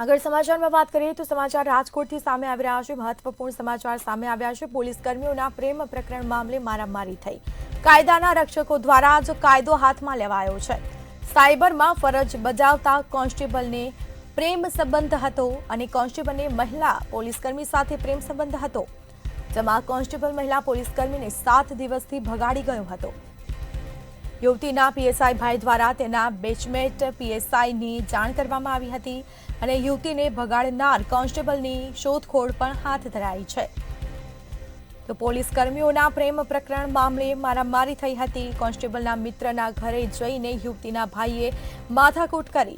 આગળ સમાચારમાં વાત કરીએ તો સમાચાર રાજકોટથી સામે આવી રહ્યા છે। મહત્વપૂર્ણ સમાચાર સામે આવ્યા છે। પોલીસ કર્મીઓના પ્રેમ પ્રકરણ મામલે મારામારી થઈ। કાયદાના રક્ષકો દ્વારા જ કાયદો હાથમાં લેવાયો છે। સાયબરમાં ફરજ બજાવતા કોન્સ્ટેબલને પ્રેમ સંબંધ હતો અને કોન્સ્ટેબલને મહિલા પોલીસકર્મી સાથે પ્રેમ સંબંધ હતો, જેમાં કોન્સ્ટેબલ મહિલા પોલીસકર્મીને 7 દિવસથી ભગાડી ગયો હતો। યુવતીના પીએસઆઈ ભાઈ દ્વારા તેના બેચમેટ પીએસઆઈની જાણ કરવામાં આવી હતી અને યુવતીને ભગાડનાર કોન્સ્ટેબલની શોધખોળ પણ હાથ ધરાઈ છે। તો પોલીસ કર્મીઓના પ્રેમ પ્રકરણ મામલે મારામારી થઈ હતી। કોન્સ્ટેબલના મિત્રના ઘરે જઈને યુવતીના ભાઈએ માથાકૂટ કરી।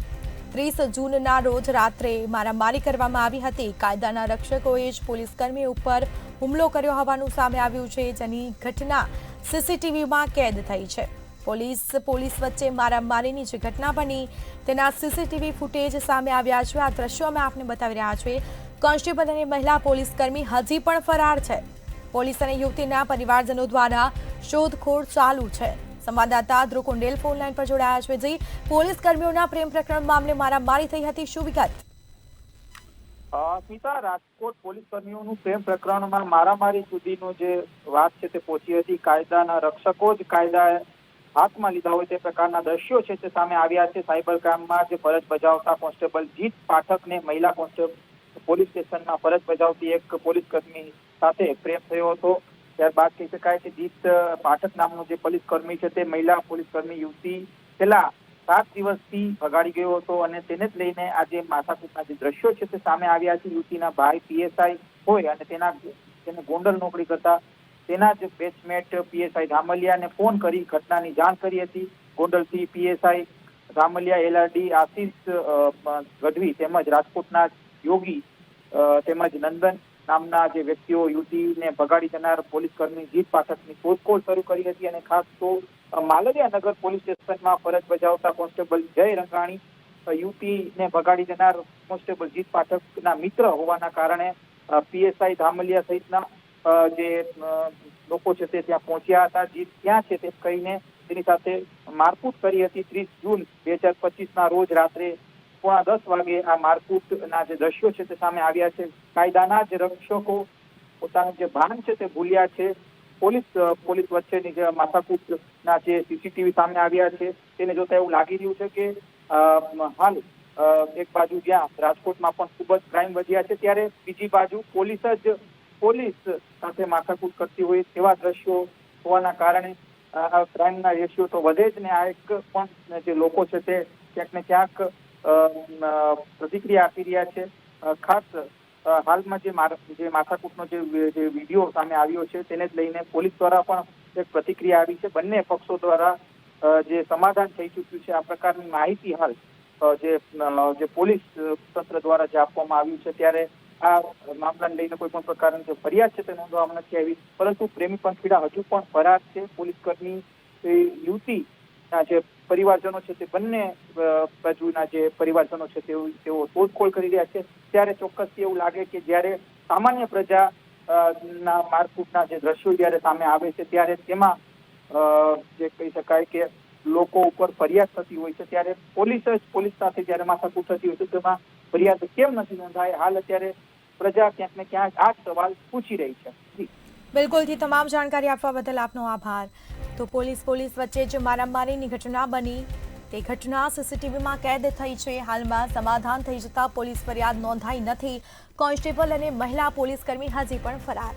30 જૂનના રોજ રાત્રે મારામારી કરવામાં આવી હતી। કાયદાના રક્ષકોએ જ પોલીસકર્મી ઉપર હુમલો કર્યો હોવાનું સામે આવ્યું છે, જેની ઘટના સીસીટીવીમાં કેદ થઈ છે। પોલીસ વચ્ચે મારામારીની જે ઘટના બની તેના સીસીટીવી ફૂટેજ સામે આવ્યા છે। આ દ્રશ્યો અમે આપને બતાવી રહ્યા છીએ। કોન્સ્ટેબલ અને મહિલા પોલીસકર્મી હજી પણ ફરાર છે। પોલીસ અને યુવતીના પરિવારજનો દ્વારા શોધખોળ ચાલુ છે। સંવાદદાતા ધ્રુવ કુંડેલ ફોન લાઈન પર જોડાયા છે। જી, પોલીસ કર્મીઓના પ્રેમ પ્રકરણ મામલે મારામારી થઈ હતી, શું વિગત? સ્મિતા, રાજકોટ પોલીસ કર્મીઓનું પ્રેમ પ્રકરણમાં મારામારી સુધીનો જે વાત છે તે પહોંચી હતી। કાયદાના રક્ષકો જ કાયદા હાથમાં લીધા હોય તે પ્રકારના દ્રશ્યો છે તે સામે આવ્યા છે। સાયબર ક્રાઇમમાં જે ફરજ બજાવતા કોન્સ્ટેબલ જીત પાઠકને મહિલા કોન્સ્ટેબલ પોલીસ સ્ટેશનમાં ફરજ બજાવતી એક પોલીસ કર્મી સાથે પ્રેમ થયો હતો। ત્યારબાદ કહી શકાય કે જીત પાઠક નામનો જે પોલીસ કર્મી છે તે મહિલા પોલીસ કર્મી યુવતી છેલ્લા 7 દિવસથી ભગાડી ગયો હતો અને તેને જ લઈને આજે માથાકૂટના જે દ્રશ્યો છે તે સામે આવ્યા છે। યુવતીના ભાઈ પીએસઆઈ હોય અને તેને ગોંડલ નોકરી કરતા તેના જ બેચમેટ પીએસઆઈ ધામલિયાને ફોન કરી ઘટનાની જાણ કરી હતી। ગોંડલથી પીએસઆઈ ધામલિયા, એલઆરડી આશીષ ગઢવી તેમજ રાજકોટના યોગી તેમજ નંદન નામના જે વ્યક્તિઓ યુવતીને ભગાડી જનાર પોલીસકર્મી જીત પાઠકની શોધખોળ શરૂ કરી હતી અને ખાસ તો માલદિયા નગર પોલીસ સ્ટેશનમાં ફરજ બજાવતા કોન્સ્ટેબલ જય રંગાણી યુવતીને ભગાડી જનાર કોન્સ્ટેબલ જીત પાઠકના મિત્ર હોવાના કારણે પીએસઆઈ ધામલિયા સહિતના જે લોકો છે તે ત્યાં પહોંચ્યા હતા। જીત ક્યાં છે તે કહીને તેની સાથે મારકૂટ કરી હતી। 30 જૂન 2025ના રોજ રાત્રે 9:30 વાગે આ મારકૂટના જે દ્રશ્યો છે તે સામે આવ્યા છે। કાયદાના જ રક્ષકો પોતાનું જે ભાન છે તે ભૂલ્યા છે। પોલીસ વચ્ચેની જે માથાકૂટના જે સીસીટીવી સામે આવ્યા છે તેને જોતા એવું લાગી રહ્યું છે કે હાલ એક બાજુ જ્યાં રાજકોટમાં પણ ખૂબ જ ક્રાઇમ વધ્યા છે, ત્યારે બીજી બાજુ પોલીસ સાથે માથાકૂટ કરતી હોય તેવા દ્રશ્યો હોવાના કારણે ક્રાઇમના રેશિયો તો વધે જ ને આ એક પણ જે લોકો છે તે ક્યાંક ને ક્યાંક પ્રતિક્રિયા આપી રહ્યા છે। ખાસ હાલમાં જે માથાકૂટનો જે વિડીયો સામે આવ્યો છે તેને જ લઈને પોલીસ દ્વારા પણ એક પ્રતિક્રિયા આવી છે। બંને પક્ષો દ્વારા જે સમાધાન થઈ ચૂક્યું છે આ પ્રકારની માહિતી હાલ જે પોલીસ તંત્ર દ્વારા જે આપવામાં આવ્યું છે, ત્યારે આ મામલાને લઈને કોઈ પણ પ્રકારની જે ફરિયાદ છે તે નોંધવામાં નથી આવી, પરંતુ પ્રેમી પંખીડા હજુ પણ ફરાર છે। પોલીસકર્મી યુવતીના જે પરિવારજનો છે તે બંને બાજુના જે પરિવારજનો છે તેઓ શોધખોળ કરી રહ્યા છે। ત્યારે ચોક્કસથી એવું લાગે કે જ્યારે સામાન્ય પ્રજા ના મારકૂટના જે દ્રશ્યો જ્યારે સામે આવે છે ત્યારે તેમાં જે કહી શકાય કે લોકો ઉપર ફરિયાદ થતી હોય છે, ત્યારે પોલીસ સાથે જ્યારે માથાકૂટ થતી હોય છે તેમાં ફરિયાદ કેમ નથી નોંધાય? હાલ અત્યારે પ્રજા ક્યાંક ને ક્યાંક આ સવાલ પૂછી રહી છે। બિલકુલથી તમામ જાણકારી આપવા બદલ આપનો આભાર। તો પોલીસ વચ્ચે જે મારામારીની ઘટના બની તે ઘટના સીસીટીવીમાં કેદ થઈ છે। હાલમાં સમાધાન થઈ જતા પોલીસ ફરિયાદ નોંધાઈ નથી। કોન્સ્ટેબલ અને મહિલા પોલીસકર્મી હજી પણ ફરાર।